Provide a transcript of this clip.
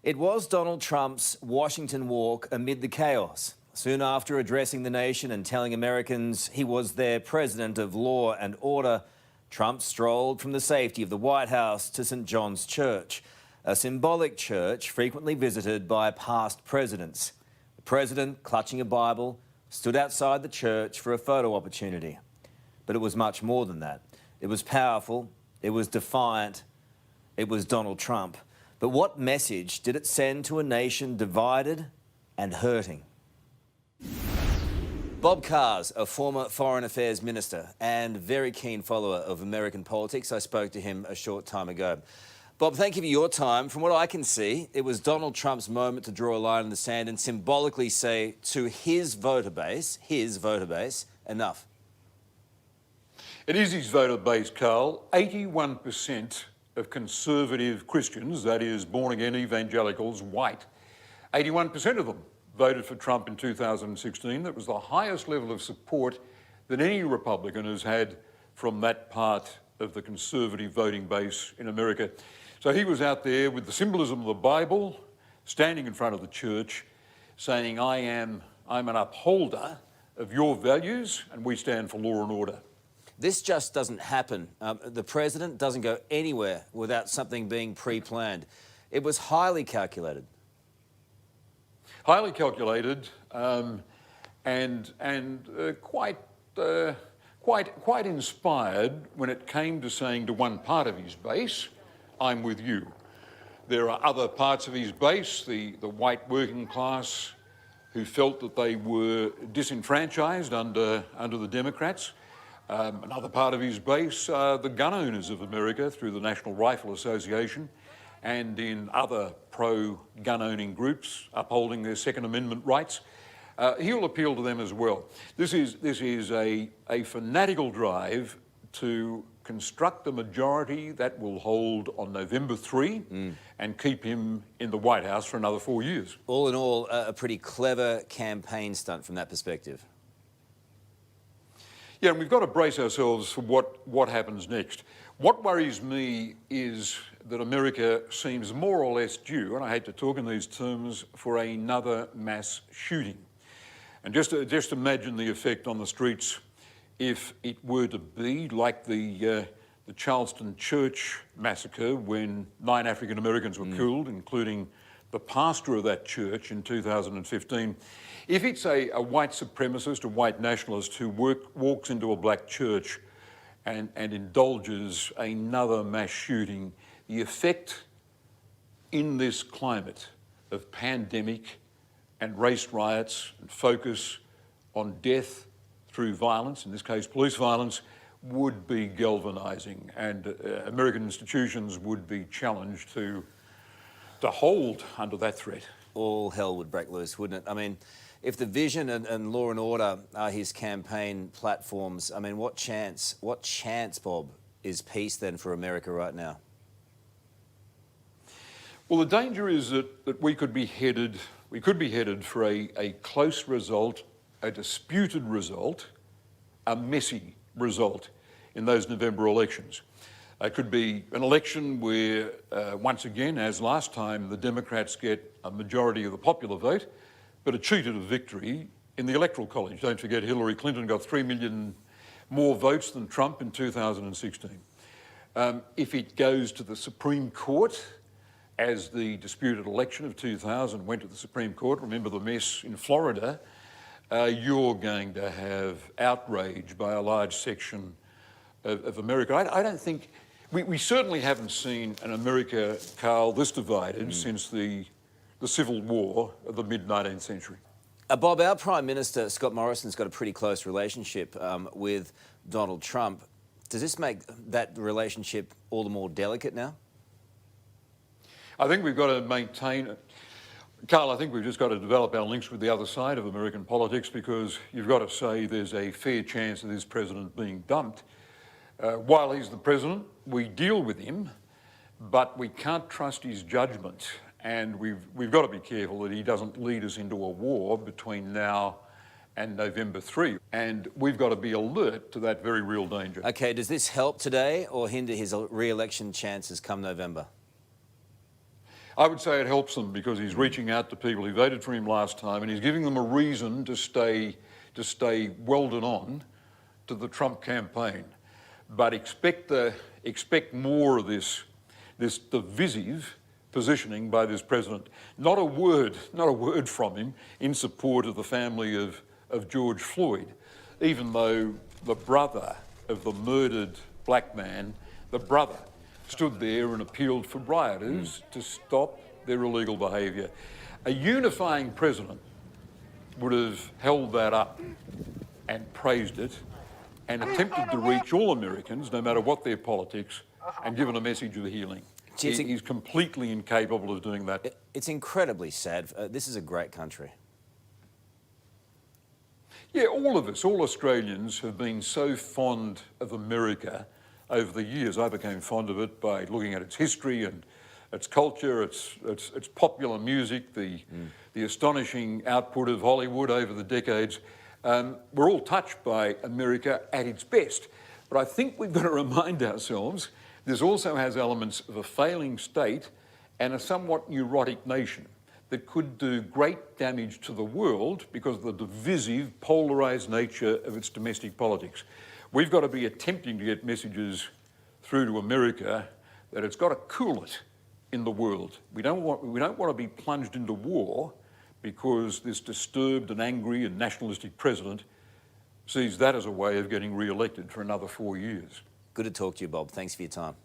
It was Donald Trump's Washington walk amid the chaos. Soon after addressing the nation and telling Americans he was their president of law and order, Trump strolled from the safety of the White House to St. John's Church, a symbolic church frequently visited by past presidents. The president, clutching a Bible, stood outside the church for a photo opportunity. But it was much more than that. It was powerful, it was defiant, it was Donald Trump. But what message did it send to a nation divided and hurting? Bob Carr's a former Foreign Affairs Minister and very keen follower of American politics. I spoke to him a short time ago. Bob, thank you for your time. From what I can see, it was Donald Trump's moment to draw a line in the sand and symbolically say to his voter base, enough. It is his voter base, Carl. 81% of conservative Christians, that is born-again evangelicals, white, 81% of them voted for Trump in 2016. That was the highest level of support that any Republican has had from that part of the conservative voting base in America. So he was out there with the symbolism of the Bible, standing in front of the church, saying, I'm an upholder of your values and we stand for law and order. This just doesn't happen. The president doesn't go anywhere without something being pre-planned. It was highly calculated. Highly calculated and quite inspired when it came to saying to one part of his base, I'm with you. There are other parts of his base, the white working class, who felt that they were disenfranchised under the Democrats. Another part of his base, the gun owners of America through the National Rifle Association and in other pro-gun owning groups upholding their Second Amendment rights. He'll appeal to them as well. This is a fanatical drive to construct a majority that will hold on November 3 and keep him in the White House for another 4 years. All in all, a pretty clever campaign stunt from that perspective. Yeah, and we've got to brace ourselves for what happens next. What worries me is that America seems more or less due, and I hate to talk in these terms, for another mass shooting. And just imagine the effect on the streets if it were to be like the Charleston Church massacre when 9 African Americans were killed, including the pastor of that church in 2015. If it's a white supremacist, a white nationalist who walks into a black church and indulges another mass shooting, the effect in this climate of pandemic and race riots and focus on death through violence, in this case police violence, would be galvanising, and American institutions would be challenged to hold under that threat. All hell would break loose, wouldn't it? I mean, if the vision and law and order are his campaign platforms, I mean, what chance, Bob, is peace then for America right now? Well, the danger is that we could be headed for a close result, a disputed result, a messy result in those November elections. It could be an election where, once again, as last time, the Democrats get a majority of the popular vote, but are cheated of victory in the Electoral College. Don't forget, Hillary Clinton got 3 million more votes than Trump in 2016. If it goes to the Supreme Court, as the disputed election of 2000 went to the Supreme Court, remember the mess in Florida, you're going to have outrage by a large section of America. I don't think, we certainly haven't seen an America, Carl, this divided since the Civil War of the mid-19th century. Bob, our Prime Minister, Scott Morrison's got a pretty close relationship with Donald Trump. Does this make that relationship all the more delicate now? I think we've got to maintain, Carl, I think we've just got to develop our links with the other side of American politics, because you've got to say there's a fair chance of this president being dumped. While he's the president, we deal with him, but we can't trust his judgment. And we've got to be careful that he doesn't lead us into a war between now and November 3. And we've got to be alert to that very real danger. OK, does this help today or hinder his re-election chances come November? I would say it helps them because he's reaching out to people who voted for him last time, and he's giving them a reason to stay welded on to the Trump campaign. But expect more of this divisive positioning by this president. Not a word from him in support of the family of George Floyd, even though the brother of the murdered black man, the brother, stood there and appealed for rioters to stop their illegal behaviour. A unifying president would have held that up and praised it and attempted to reach all Americans, no matter what their politics, and given a message of healing. He's completely incapable of doing that. It's incredibly sad. This is a great country. Yeah, all of us, all Australians have been so fond of America over the years. I became fond of it by looking at its history and its culture, its popular music, the astonishing output of Hollywood over the decades. We're all touched by America at its best. But I think we've got to remind ourselves this also has elements of a failing state and a somewhat neurotic nation that could do great damage to the world because of the divisive, polarised nature of its domestic politics. We've got to be attempting to get messages through to America that it's got to cool it in the world. We don't want to be plunged into war because this disturbed and angry and nationalistic president sees that as a way of getting re-elected for another 4 years. Good to talk to you, Bob. Thanks for your time.